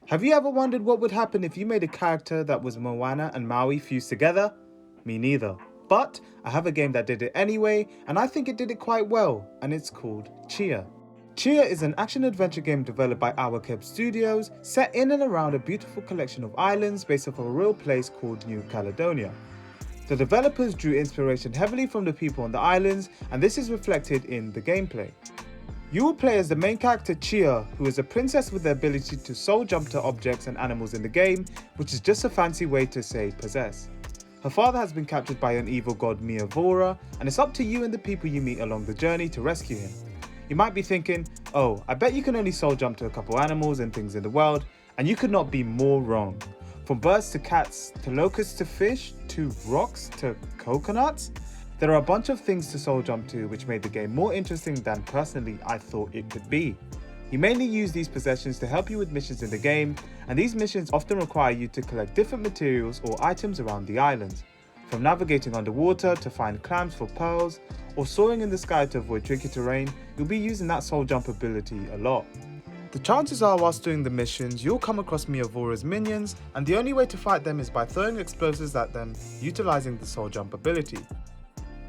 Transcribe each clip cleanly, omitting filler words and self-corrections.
Have you ever wondered what would happen if you made a character that was Moana and Maui fused together? Me neither. But I have a game that did it anyway, and I think it did it quite well, and it's called Tchia. Tchia is an action-adventure game developed by Our Keb Studios, set in and around a beautiful collection of islands based off of a real place called New Caledonia. The developers drew inspiration heavily from the people on the islands, and this is reflected in the gameplay. You will play as the main character Tchia, who is a princess with the ability to soul jump to objects and animals in the game, which is just a fancy way to say possess. Her father has been captured by an evil god Miavora, and it's up to you and the people you meet along the journey to rescue him. You might be thinking, oh, I bet you can only soul jump to a couple animals and things in the world, and you could not be more wrong. From birds to cats, to locusts to fish, to rocks to coconuts, there are a bunch of things to soul jump to which made the game more interesting than personally I thought it could be. You mainly use these possessions to help you with missions in the game, and these missions often require you to collect different materials or items around the islands. From navigating underwater to find clams for pearls, or soaring in the sky to avoid tricky terrain, you'll be using that soul jump ability a lot. The chances are whilst doing the missions, you'll come across Miavora's minions, and the only way to fight them is by throwing explosives at them, utilising the soul jump ability.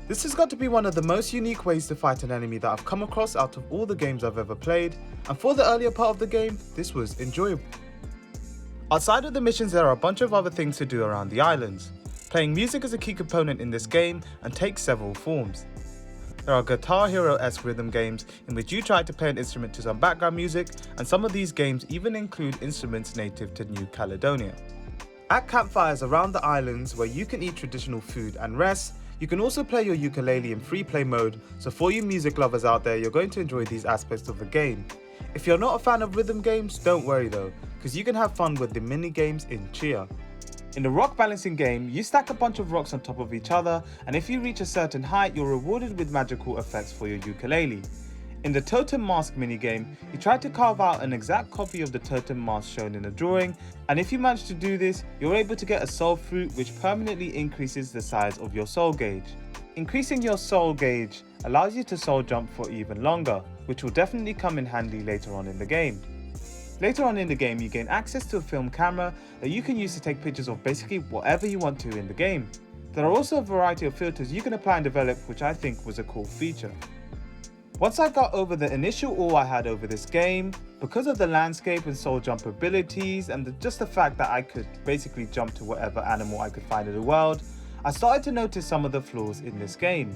This has got to be one of the most unique ways to fight an enemy that I've come across out of all the games I've ever played, and for the earlier part of the game, this was enjoyable. Outside of the missions, there are a bunch of other things to do around the islands. Playing music is a key component in this game and takes several forms. There are Guitar Hero-esque rhythm games in which you try to play an instrument to some background music, and some of these games even include instruments native to New Caledonia. At campfires around the islands where you can eat traditional food and rest, you can also play your ukulele in free play mode, so for you music lovers out there, you're going to enjoy these aspects of the game. If you're not a fan of rhythm games, don't worry though, because you can have fun with the mini games in Tchia. In the rock balancing game, you stack a bunch of rocks on top of each other, and if you reach a certain height, you're rewarded with magical effects for your ukulele. In the totem mask minigame, you try to carve out an exact copy of the totem mask shown in the drawing, and if you manage to do this, you're able to get a soul fruit which permanently increases the size of your soul gauge. Increasing your soul gauge allows you to soul jump for even longer, which will definitely come in handy later on in the game. Later on in the game, you gain access to a film camera that you can use to take pictures of basically whatever you want to in the game. There are also a variety of filters you can apply and develop, which I think was a cool feature. Once I got over the initial awe I had over this game, because of the landscape and soul jump abilities and just the fact that I could basically jump to whatever animal I could find in the world, I started to notice some of the flaws in this game.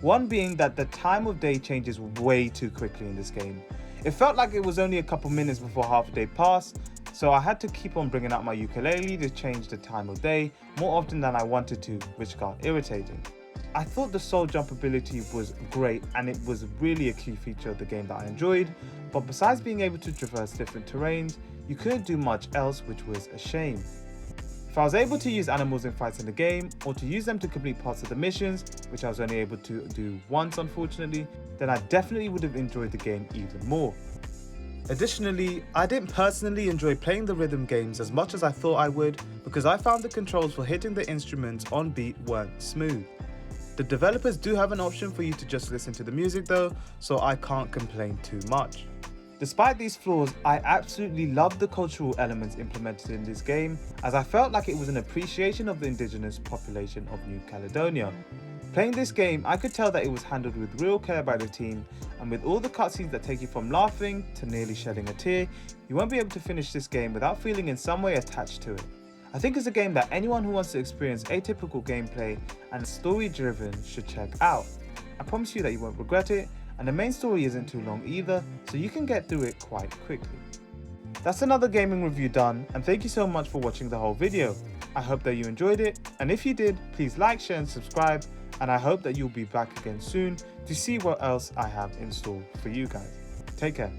One being that the time of day changes way too quickly in this game. It felt like it was only a couple minutes before half a day passed, so I had to keep on bringing out my ukulele to change the time of day more often than I wanted to, which got irritating. I thought the soul jump ability was great and it was really a key feature of the game that I enjoyed, but besides being able to traverse different terrains, you couldn't do much else, which was a shame. If I was able to use animals in fights in the game, or to use them to complete parts of the missions, which I was only able to do once unfortunately, then I definitely would have enjoyed the game even more. Additionally, I didn't personally enjoy playing the rhythm games as much as I thought I would, because I found the controls for hitting the instruments on beat weren't smooth. The developers do have an option for you to just listen to the music though, so I can't complain too much. Despite these flaws, I absolutely loved the cultural elements implemented in this game, as I felt like it was an appreciation of the indigenous population of New Caledonia. Playing this game, I could tell that it was handled with real care by the team, and with all the cutscenes that take you from laughing to nearly shedding a tear, you won't be able to finish this game without feeling in some way attached to it. I think it's a game that anyone who wants to experience atypical gameplay and story-driven should check out. I promise you that you won't regret it, and the main story isn't too long either, so you can get through it quite quickly. That's another gaming review done, and thank you so much for watching the whole video. I hope that you enjoyed it, and if you did, please like, share and subscribe, and I hope that you'll be back again soon to see what else I have in store for you guys. Take care.